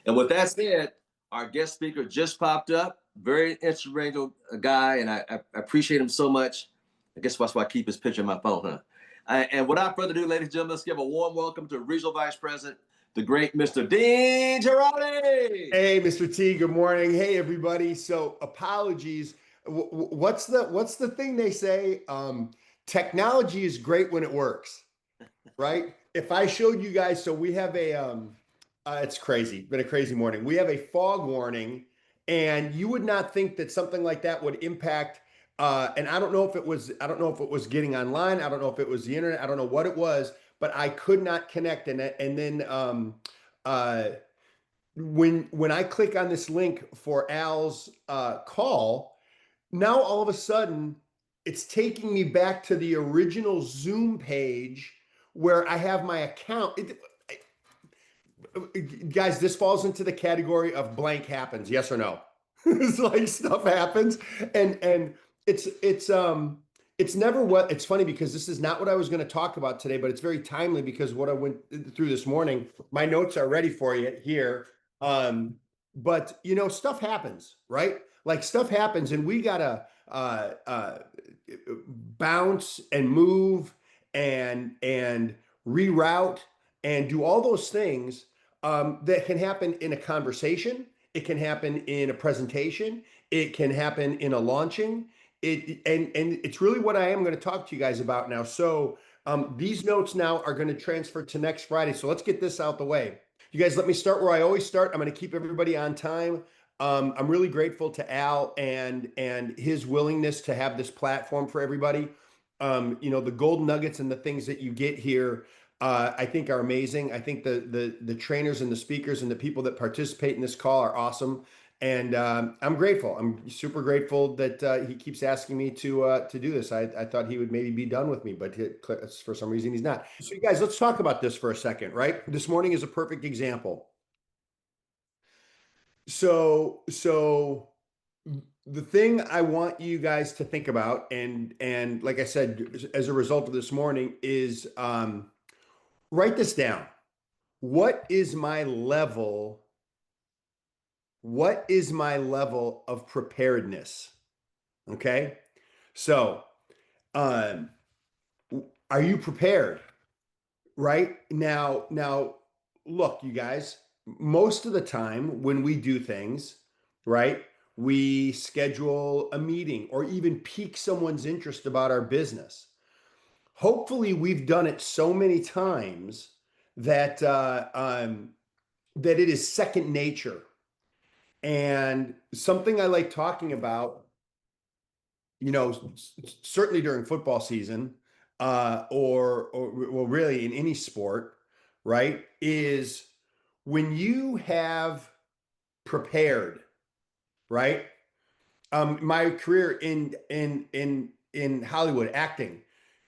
And with that said, our guest speaker just popped up. Very instrumental guy, and I appreciate him so much. I guess that's why I keep his picture in my phone, huh? And without further ado, ladies and gentlemen, let's give a warm welcome to Regional Vice President, the great Mr. Dean Tarrolly. Hey, Mr. T. Good morning. Hey, everybody. So, apologies. What's the thing they say? Technology is great when it works, right? If I showed you guys, so we have it's crazy. Been a crazy morning. We have a fog warning, and you would not think that something like that would impact. And I don't know if it was getting online. I don't know if it was the internet. I don't know what it was, but I could not connect. And then when I click on this link for Al's call, now all of a sudden it's taking me back to the original Zoom page where I have my account. Guys, this falls into the category of blank happens, yes or no? It's like stuff happens, and it's never what it's funny because this is not what I was going to talk about today, but it's very timely because what I went through this morning. My notes are ready for you here. But stuff happens, right? Like stuff happens, and we gotta bounce and move and reroute and do all those things that can happen in a conversation. It can happen in a presentation. It can happen in a launching. And it's really what I am going to talk to you guys about now. So these notes now are going to transfer to next Friday. So let's get this out the way. You guys, let me start where I always start. I'm going to keep everybody on time. I'm really grateful to Al and his willingness to have this platform for everybody. The gold nuggets and the things that you get here, I think are amazing. I think the trainers and the speakers and the people that participate in this call are awesome. And I'm grateful. I'm super grateful that he keeps asking me to do this. I thought he would maybe be done with me, but for some reason he's not. So you guys, let's talk about this for a second, right? This morning is a perfect example. So the thing I want you guys to think about, and like I said, as a result of this morning, is write this down. What is my level? What is my level of preparedness? Okay. So, are you prepared? Right now, look, you guys, most of the time when we do things, right, we schedule a meeting or even pique someone's interest about our business. Hopefully, we've done it so many times that that it is second nature. And something I like talking about, certainly during football season, or well, really in any sport, right, is when you have prepared, right? My career in Hollywood acting,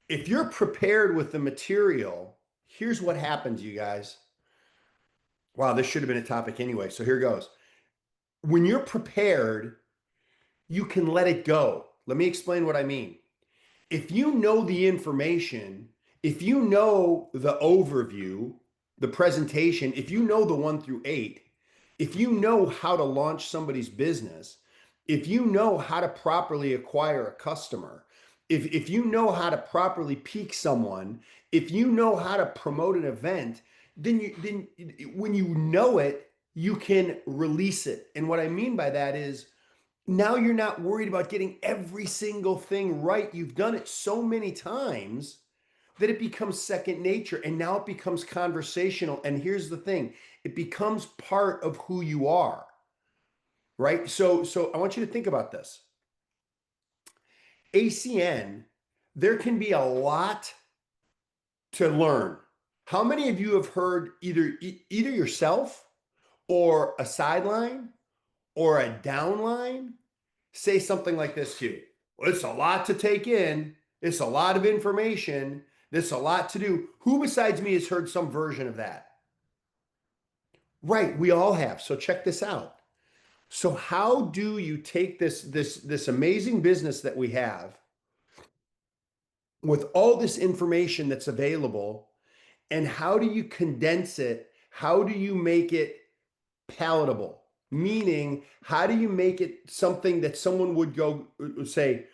if you're prepared with the material, here's what happens, you guys. Wow, this should have been a topic anyway. So here goes. When you're prepared, you can let it go. Let me explain what I mean. If you know the information, if you know the overview, the presentation, if you know the 1 through 8, if you know how to launch somebody's business, if you know how to properly acquire a customer, if you know how to properly pique someone, if you know how to promote an event, then when you know it, you can release it. And what I mean by that is now you're not worried about getting every single thing right. You've done it so many times that it becomes second nature, and now it becomes conversational. And here's the thing, it becomes part of who you are, right? So I want you to think about this. ACN, there can be a lot to learn. How many of you have heard either yourself or a sideline or a downline say something like this to you? Well, it's a lot to take in. It's a lot of information. There's a lot to do. Who besides me has heard some version of that? Right, we all have. So check this out. So how do you take this amazing business that we have with all this information that's available, and how do you condense it? How do you make it palatable, meaning how do you make it something that someone would go say,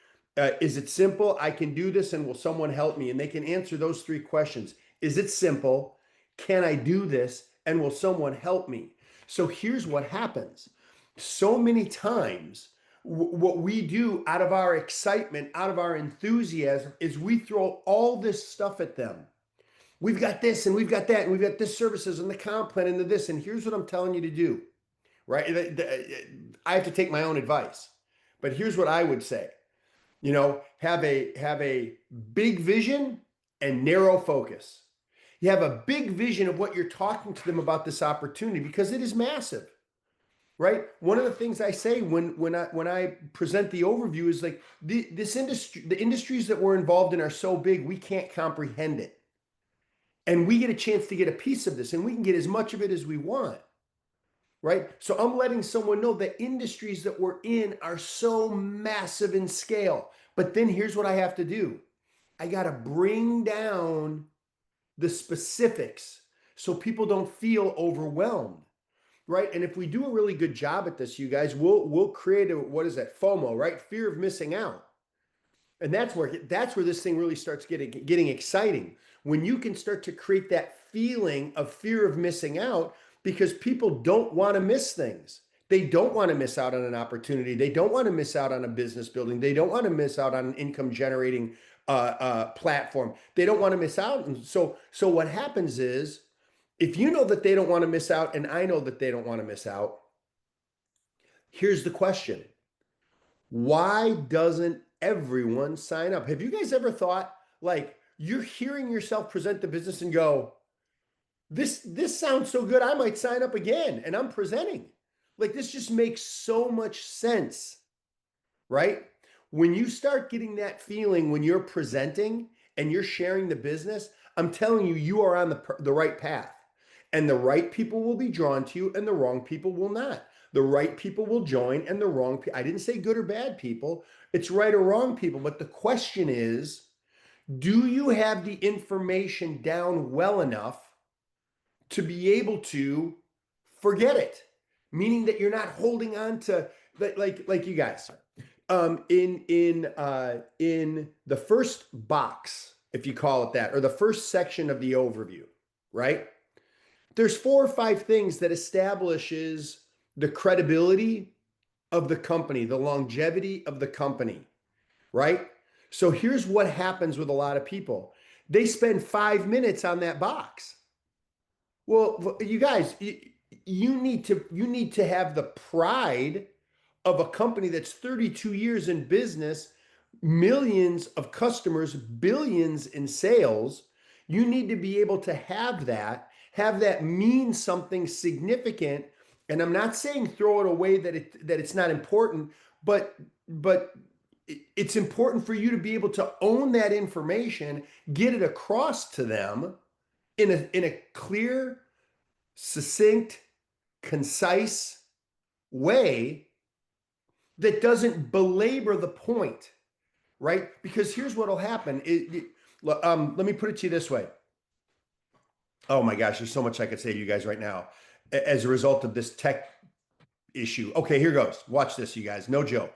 is it simple? I can do this, and will someone help me? And they can answer those three questions. Is it simple? Can I do this? And will someone help me? So here's what happens. So many times, what we do out of our excitement, out of our enthusiasm, is we throw all this stuff at them. We've got this and we've got that and we've got this services and the comp plan and the this. And here's what I'm telling you to do, right? I have to take my own advice, but here's what I would say. You know, have a big vision and narrow focus. You have a big vision of what you're talking to them about this opportunity, because it is massive, right? One of the things I say when I present the overview is like, this industry, the industries that we're involved in are so big we can't comprehend it. And we get a chance to get a piece of this, and we can get as much of it as we want, right? So I'm letting someone know the industries that we're in are so massive in scale. But then here's what I have to do. I got to bring down the specifics so people don't feel overwhelmed, right? And if we do a really good job at this, you guys, we'll create what is that? FOMO, right? Fear of missing out. And that's where this thing really starts getting exciting. When you can start to create that feeling of fear of missing out, because people don't want to miss things. They don't want to miss out on an opportunity. They don't want to miss out on a business building. They don't want to miss out on an income generating platform. They don't want to miss out. And so what happens is, if you know that they don't want to miss out, and I know that they don't want to miss out, here's the question. Why doesn't everyone sign up? Have you guys ever thought, like, you're hearing yourself present the business and go, this sounds so good, I might sign up again, and I'm presenting. Like, this just makes so much sense, right? When you start getting that feeling when you're presenting and you're sharing the business, I'm telling you, you are on the right path. And the right people will be drawn to you, and the wrong people will not. The right people will join, and the wrong people, I didn't say good or bad people, it's right or wrong people. But the question is, do you have the information down well enough to be able to forget it? Meaning that you're not holding on to, like you guys, in the first box, if you call it that, or the first section of the overview, right? There's 4 or 5 things that establishes the credibility of the company, the longevity of the company, right? So here's what happens with a lot of people. They spend 5 minutes on that box. Well, you guys, you need to have the pride of a company that's 32 years in business, millions of customers, billions in sales. You need to be able to have that mean something significant. And I'm not saying throw it away that it's not important, but it's important for you to be able to own that information, get it across to them in a clear, succinct, concise way that doesn't belabor the point, right? Because here's what will happen. Let me put it to you this way. Oh my gosh, there's so much I could say to you guys right now as a result of this tech issue. Okay, here goes. Watch this, you guys. No joke.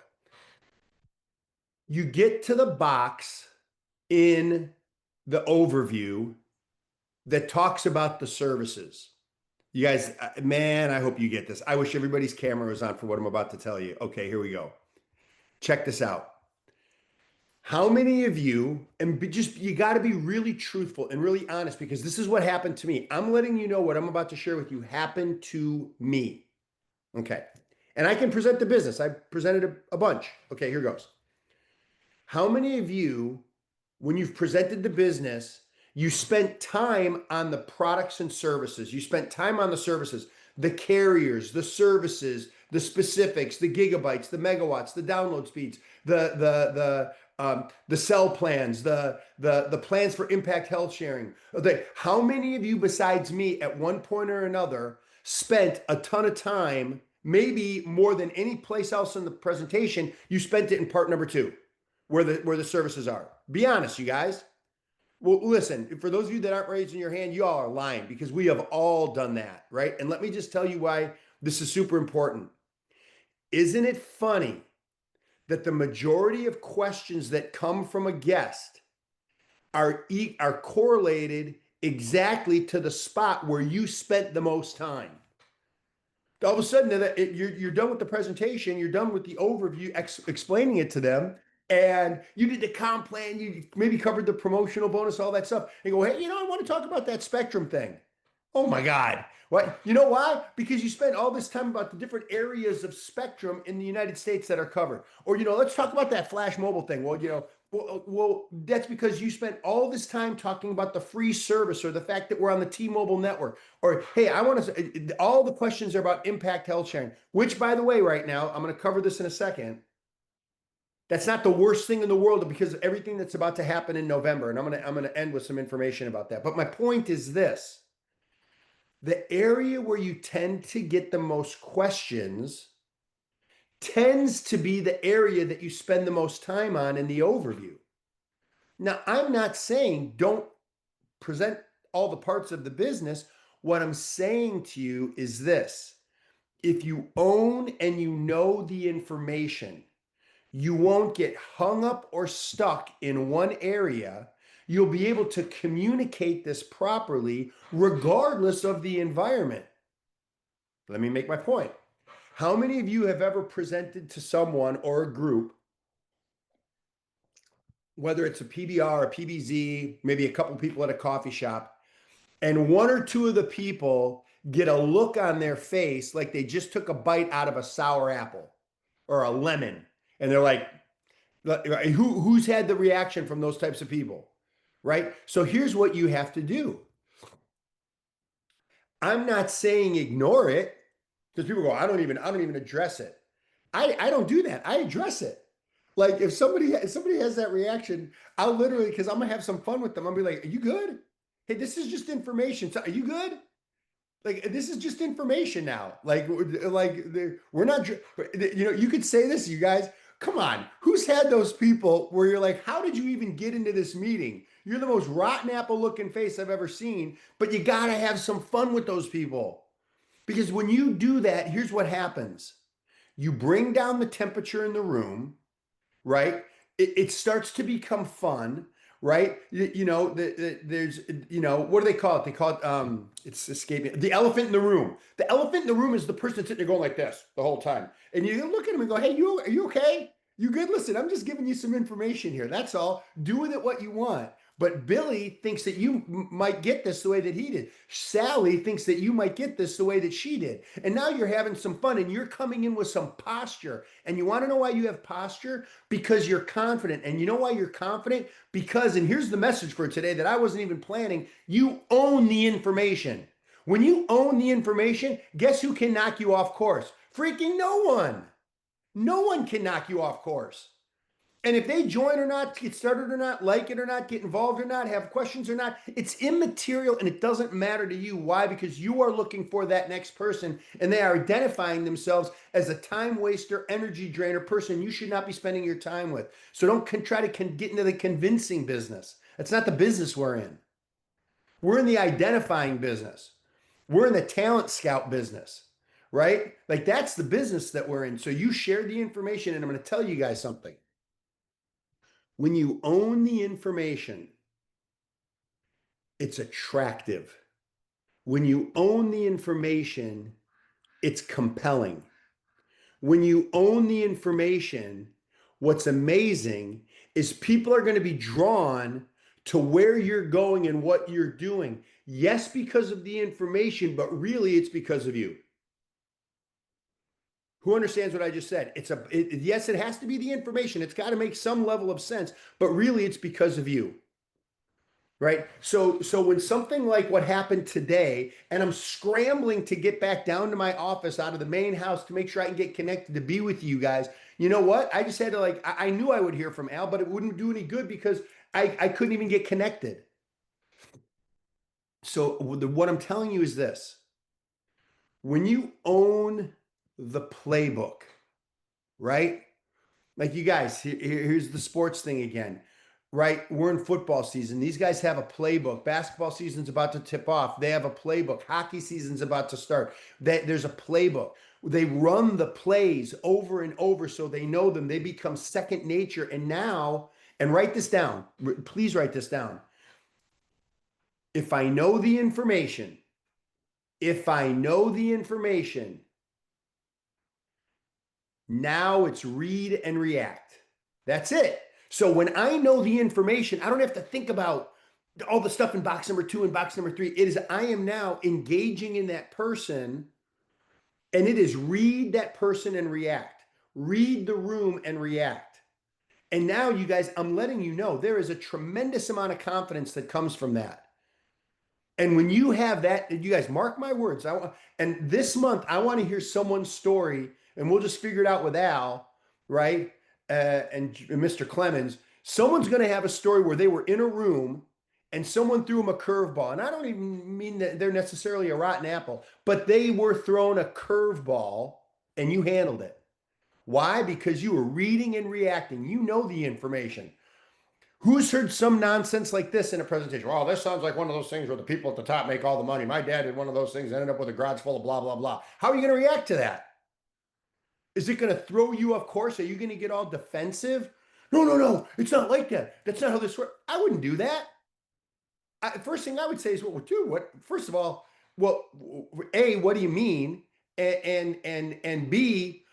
You get to the box in the overview that talks about the services. You guys, man, I hope you get this. I wish everybody's camera was on for what I'm about to tell you. Okay, here we go. Check this out. How many of you, and you got to be really truthful and really honest, because this is what happened to me. I'm letting you know what I'm about to share with you happened to me. Okay. And I can present the business. I presented a bunch. Okay, here goes. How many of you, when you've presented the business, you spent time on the products and services? You spent time on the services, the carriers, the services, the specifics, the gigabytes, the megawatts, the download speeds, the cell plans, the plans for impact health sharing. How many of you besides me at one point or another spent a ton of time, maybe more than any place else in the presentation, you spent it in part number 2, where the services are? Be honest, you guys. Well, listen, for those of you that aren't raising your hand, you all are lying, because we have all done that, right? And let me just tell you why This is super important. Isn't it funny that the majority of questions that come from a guest are correlated exactly to the spot where you spent the most time? All of a sudden, you're done with the presentation, you're done with the overview, explaining it to them, and you did the comp plan, you maybe covered the promotional bonus, all that stuff. And go, hey, I want to talk about that spectrum thing. Oh my God. What? You know why? Because you spent all this time about the different areas of spectrum in the United States that are covered. Or, let's talk about that flash mobile thing. Well, that's because you spent all this time talking about the free service or the fact that we're on the T-Mobile network. Or, hey, I want to, all the questions are about impact health sharing, which, by the way, right now, I'm going to cover this in a second. That's not the worst thing in the world because of everything that's about to happen in November. And I'm going to end with some information about that. But my point is this. The area where you tend to get the most questions tends to be the area that you spend the most time on in the overview. Now, I'm not saying don't present all the parts of the business. What I'm saying to you is this. If you own and you know the information, you won't get hung up or stuck in one area. You'll be able to communicate this properly regardless of the environment. Let me make my point. How many of you have ever presented to someone or a group, whether it's a PBR, a PBZ, maybe a couple people at a coffee shop, and one or two of the people get a look on their face like they just took a bite out of a sour apple or a lemon, and they're like, who's had the reaction from those types of people, right? So here's what you have to do. I'm not saying ignore it, because people go, I don't even address it. I don't do that. I address it. Like if somebody has that reaction, I'll literally, because I'm gonna have some fun with them. I'll be like, are you good? Hey, this is just information. So are you good? Like this is just information now. We're not. You could say this, you guys. Come on, who's had those people where you're like, how did you even get into this meeting? You're the most rotten apple looking face I've ever seen, but you gotta have some fun with those people. Because when you do that, here's what happens. You bring down the temperature in the room, right? It starts to become fun, right? There's, what do they call it? They call it, it's escaping, the elephant in the room. The elephant in the room is the person sitting there going like this the whole time. And you look at him and go, hey, are you okay? You good? Listen, I'm just giving you some information here. That's all. Do with it what you want. But Billy thinks that you might get this the way that he did. Sally thinks that you might get this the way that she did. And now you're having some fun and you're coming in with some posture. And you want to know why you have posture? Because you're confident. And you know why you're confident? Because, and here's the message for today that I wasn't even planning, you own the information. When you own the information, guess who can knock you off course? Freaking no one. No one can knock you off course. And if they join or not, get started or not, like it or not, get involved or not, have questions or not, it's immaterial and it doesn't matter to you. Why? Because you are looking for that next person and they are identifying themselves as a time waster, energy drainer person you should not be spending your time with. So don't try to get into the convincing business. That's not the business we're in. We're in the identifying business. We're in the talent scout business, right? Like that's the business that we're in. So you share the information and I'm going to tell you guys something. When you own the information, it's attractive. When you own the information, it's compelling. When you own the information, what's amazing is people are going to be drawn to where you're going and what you're doing. Yes, because of the information, but really it's because of you. Who understands what I just said? Yes, it has to be the information. It's got to make some level of sense, but really it's because of you. Right. So when something like what happened today, and I'm scrambling to get back down to my office out of the main house to make sure I can get connected to be with you guys, you know what? I just had to I knew I would hear from Al, but it wouldn't do any good because I couldn't even get connected. So what I'm telling you is this. When you own the playbook, right? Like you guys, here's the sports thing again. right? We're in football season. These guys have a playbook. Basketball season's about to tip off. They have a playbook. Hockey season's about to start. There's a playbook. They run the plays over and over so they know them. They become second nature. And now, and write this down. Please write this down. If I know the information, if I know the information, now it's read and react. That's it. So when I know the information, I don't have to think about all the stuff in box number 2 and box number 3. It is, I am now engaging in that person, and it is read that person and react. Read the room and react. And now, you guys, I'm letting you know there is a tremendous amount of confidence that comes from that. And when you have that, you guys mark my words. And this month, I want to hear someone's story, and we'll just figure it out with Al, right? And Mr. Clemens. Someone's going to have a story where they were in a room and someone threw them a curveball. And I don't even mean that they're necessarily a rotten apple, but they were thrown a curveball and you handled it. Why? Because you were reading and reacting. You know the information. Who's heard some nonsense like this in a presentation? Oh, this sounds like one of those things where the people at the top make all the money. My dad did one of those things, ended up with a garage full of blah, blah, blah. How are you going to react to that? Is it going to throw you off course? Are you going to get all defensive? No, no, no. It's not like that. That's not how this works. I wouldn't do that. First thing I would say is, well, dude, what? First of all, well, A, what do you mean? And B,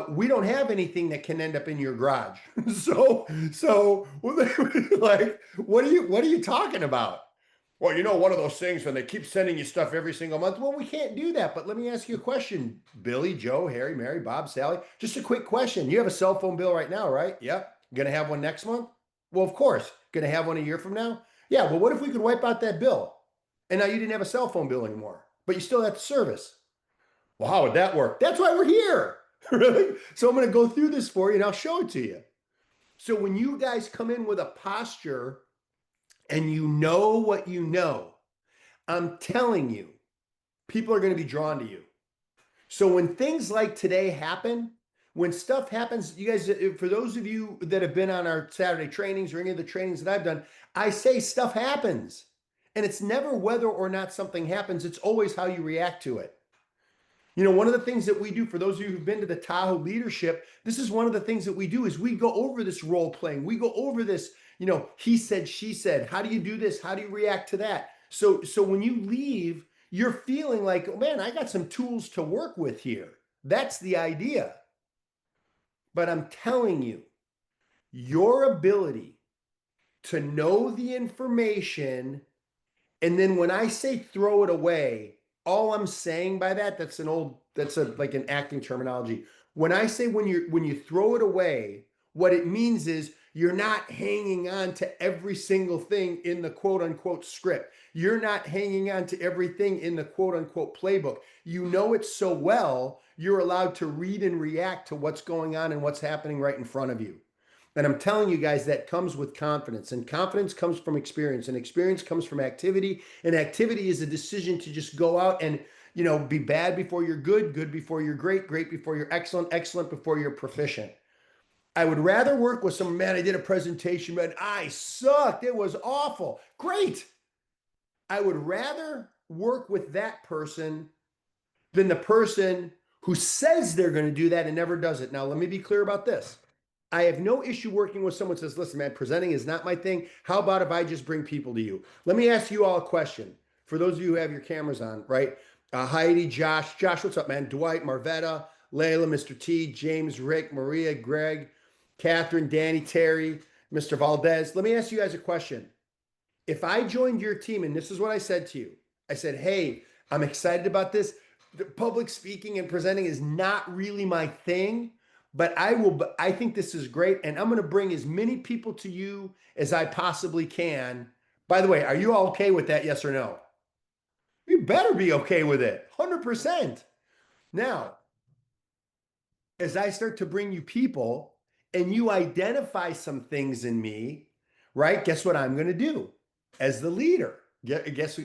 we don't have anything that can end up in your garage. so like, what are you talking about? Well, you know, one of those things when they keep sending you stuff every single month. Well, we can't do that. But let me ask you a question, Billy, Joe, Harry, Mary, Bob, Sally. Just a quick question. You have a cell phone bill right now, right? Yep. Going to have one next month? Well, of course. Going to have one a year from now? Yeah. Well, what if we could wipe out that bill? And now you didn't have a cell phone bill anymore, but you still have the service. Well, how would that work? That's why we're here. Really? So I'm going to go through this for you and I'll show it to you. So when you guys come in with a posture and you know what you know, I'm telling you, people are going to be drawn to you. So when things like today happen, when stuff happens, you guys, for those of you that have been on our Saturday trainings or any of the trainings that I've done, I say stuff happens. And it's never whether or not something happens. It's always how you react to it. You know, one of the things that we do, for those of you who've been to the Tahoe leadership, this is one of the things that we do is we go over this role playing. We go over this, you know, he said, she said, how do you do this? How do you react to that? So when you leave, you're feeling like, oh, man, I got some tools to work with here. That's the idea. But I'm telling you, your ability to know the information, and then when I say throw it away, all I'm saying by that, like an acting terminology. When I say when you throw it away, what it means is you're not hanging on to every single thing in the quote unquote script. You're not hanging on to everything in the quote unquote playbook. You know it so well, you're allowed to read and react to what's going on and what's happening right in front of you. And I'm telling you guys, that comes with confidence, and confidence comes from experience, and experience comes from activity. And activity is a decision to just go out and, you know, be bad before you're good, good before you're great, great before you're excellent, excellent before you're proficient. I would rather work with some, man, I did a presentation, man, I sucked. It was awful. Great. I would rather work with that person than the person who says they're going to do that and never does it. Now, let me be clear about this. I have no issue working with someone who says, listen, man, presenting is not my thing. How about if I just bring people to you? Let me ask you all a question. For those of you who have your cameras on, right? Heidi, Josh, what's up, man? Dwight, Marvetta, Layla, Mr. T, James, Rick, Maria, Greg, Catherine, Danny, Terry, Mr. Valdez. Let me ask you guys a question. If I joined your team, and this is what I said to you, I said, hey, I'm excited about this. The public speaking and presenting is not really my thing, but I think this is great. And I'm going to bring as many people to you as I possibly can. By the way, are you all okay with that? Yes or no? You better be okay with it. 100%. Now, as I start to bring you people and you identify some things in me, right? Guess what I'm going to do as the leader? If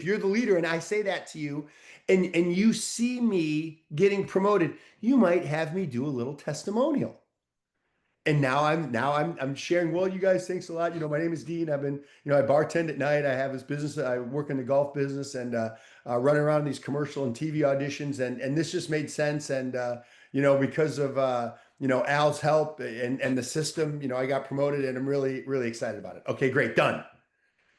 you're the leader and I say that to you and you see me getting promoted, you might have me do a little testimonial. And now I'm sharing. Well, you guys, thanks a lot. My name is Dean. I've been, I bartend at night. I have this business. I work in the golf business and running around these commercial and TV auditions. And this just made sense. And because of Al's help and the system, I got promoted, and I'm really, really excited about it. Okay, great, done.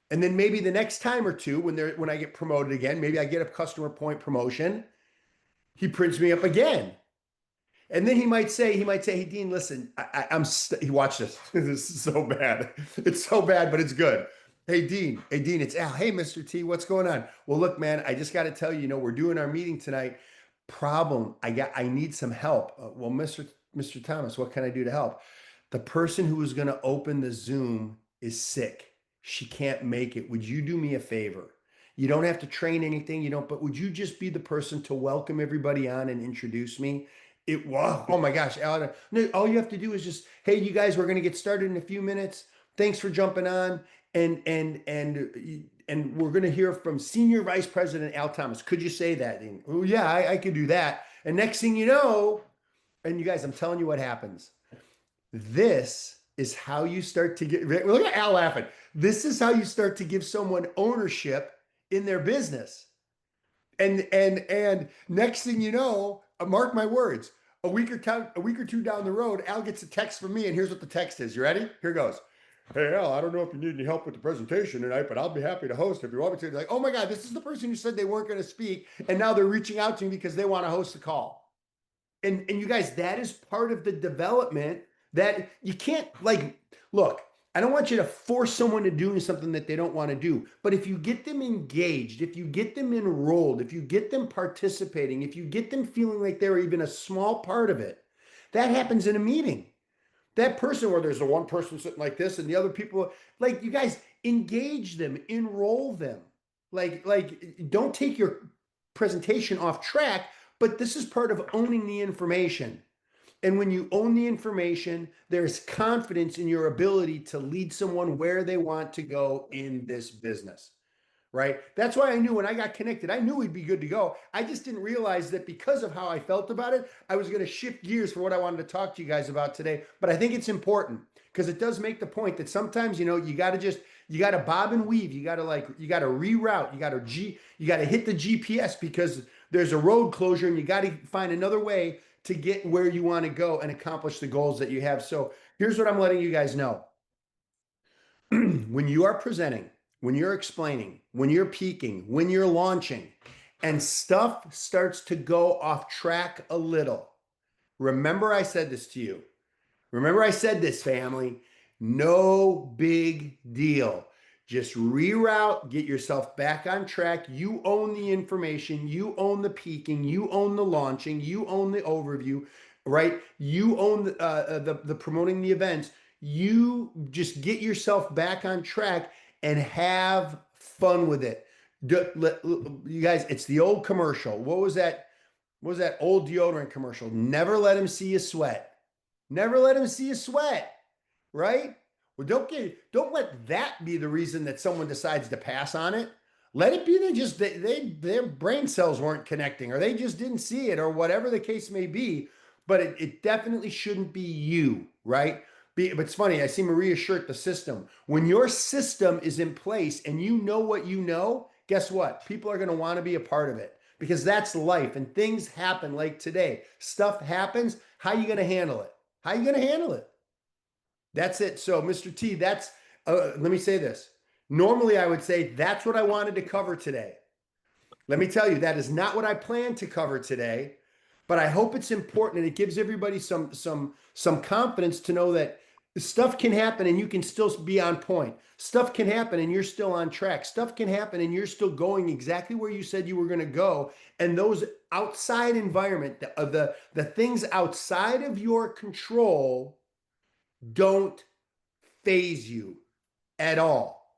And then maybe the next time or two, when I get promoted again, maybe I get a customer point promotion. He prints me up again. And then he might say, "Hey, Dean, listen, you watch this. This is so bad. It's so bad, but it's good. Hey, Dean, it's Al. Hey, Mr. T, what's going on? Well, look, man, I just got to tell you, we're doing our meeting tonight. Problem, I need some help. Well, Mr. Thomas, what can I do to help? The person who is going to open the Zoom is sick. She can't make it. Would you do me a favor? You don't have to train anything, but would you just be the person to welcome everybody on and introduce me? Wow, oh my gosh, Alan, all you have to do is just, hey, you guys, we're going to get started in a few minutes. Thanks for jumping on. And we're going to hear from Senior Vice President Al Thomas. Could you say that? Oh, yeah, I could do that. And next thing you know, and you guys, I'm telling you what happens. This is how you start to get, look at Al laughing. This is how you start to give someone ownership in their business. And next thing you know, mark my words, a week or two down the road, Al gets a text from me, and here's what the text is. You ready? Here goes. Hey, Al, I don't know if you need any help with the presentation tonight, but I'll be happy to host if you want me to. Like, oh my God, this is the person who said they weren't going to speak, and now they're reaching out to me because they want to host the call. And you guys, that is part of the development that you can't, look, I don't want you to force someone to do something that they don't want to do. But if you get them engaged, if you get them enrolled, if you get them participating, if you get them feeling like they're even a small part of it, that happens in a meeting. That person where there's the one person sitting like this and the other people, you guys engage them, enroll them. Don't take your presentation off track, but this is part of owning the information. And when you own the information, there's confidence in your ability to lead someone where they want to go in this business, right? That's why I knew when I got connected, I knew we'd be good to go. I just didn't realize that because of how I felt about it, I was going to shift gears for what I wanted to talk to you guys about today. But I think it's important because it does make the point that sometimes, you got to bob and weave. You got to reroute. You got to hit the GPS because there's a road closure and you got to find another way to get where you want to go and accomplish the goals that you have. So here's what I'm letting you guys know. When you are presenting, when you're explaining, when you're peaking, when you're launching, and stuff starts to go off track a little, remember I said this to you. Remember I said this, family. No big deal. Just reroute, get yourself back on track. You own the information. You own the peaking. You own the launching. You own the overview, right? You own the promoting the events. You just get yourself back on track and have fun with it. You guys, it's the old commercial. What was that? What was that old deodorant commercial? Never let him see you sweat. Never let him see you sweat, right? Well, don't let that be the reason that someone decides to pass on it. Let it be their brain cells weren't connecting, or they just didn't see it, or whatever the case may be. But it definitely shouldn't be you, right? But it's funny, I see Maria's shirt, the system. When your system is in place and you know what you know, guess what? People are going to want to be a part of it because that's life and things happen like today. Stuff happens. How are you going to handle it? How are you going to handle it? That's it. So, Mr. T, let me say this. Normally, I would say that's what I wanted to cover today. Let me tell you, that is not what I planned to cover today, but I hope it's important and it gives everybody some confidence to know that stuff can happen and you can still be on point. Stuff can happen and you're still on track. Stuff can happen and you're still going exactly where you said you were going to go. And those outside environment, the things outside of your control don't phase you at all.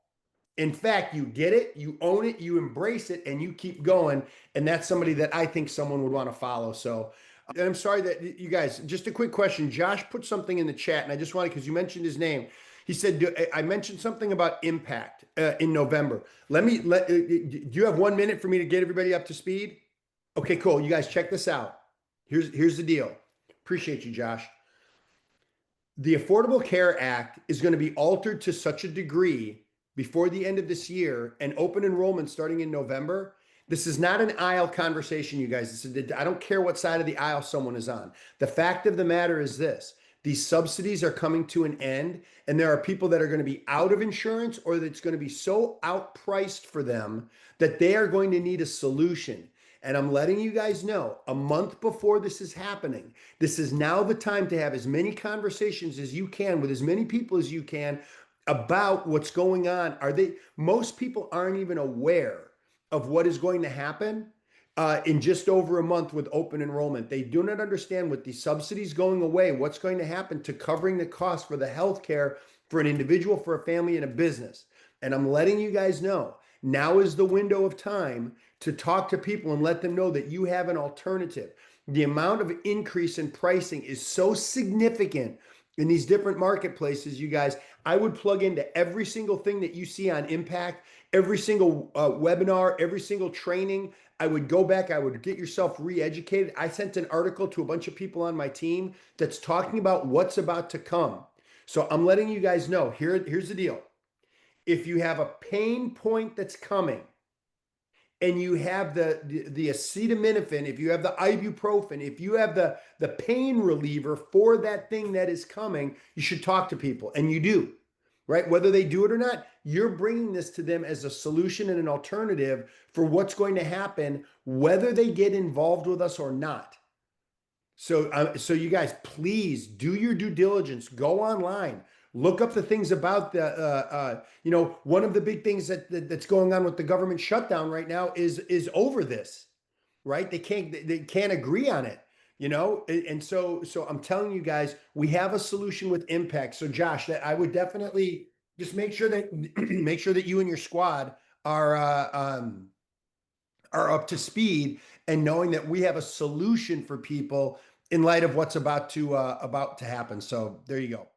In fact, you get it, you own it, you embrace it, and you keep going. And that's somebody that I think someone would want to follow. So, and I'm sorry that you guys, just a quick question. Josh put something in the chat, and I just wanted, because you mentioned his name. He said, I mentioned something about impact in November. Do you have 1 minute for me to get everybody up to speed? Okay, cool. You guys check this out. Here's the deal. Appreciate you, Josh. the Affordable Care Act is going to be altered to such a degree before the end of this year, and open enrollment starting in November. This is not an aisle conversation, you guys. I don't care what side of the aisle someone is on. The fact of the matter is this: these subsidies are coming to an end, and there are people that are going to be out of insurance, or that's going to be so outpriced for them that they are going to need a solution. And I'm letting you guys know, a month before this is happening, this is now the time to have as many conversations as you can with as many people as you can about what's going on. Most people aren't even aware of what is going to happen in just over a month with open enrollment. They do not understand, with the subsidies going away, what's going to happen to covering the cost for the health care for an individual, for a family, and a business. And I'm letting you guys know, now is the window of time to talk to people and let them know that you have an alternative. The amount of increase in pricing is so significant in these different marketplaces, you guys. I would plug into every single thing that you see on Impact, every single webinar, every single training. I would go back, I would get yourself re-educated. I sent an article to a bunch of people on my team that's talking about what's about to come. So I'm letting you guys know, here's the deal. If you have a pain point that's coming, and you have the acetaminophen, if you have the ibuprofen, if you have the pain reliever for that thing that is coming, you should talk to people, and you do, right? Whether they do it or not, you're bringing this to them as a solution and an alternative for what's going to happen, whether they get involved with us or not. So you guys, please do your due diligence. Go online. Look up the things about one of the big things that's going on with the government shutdown right now is over this, right? They can't agree on it, and so I'm telling you guys, we have a solution with Impact. So Josh, that I would definitely just make sure that make sure that you and your squad are up to speed, and knowing that we have a solution for people in light of what's about to happen. So there you go.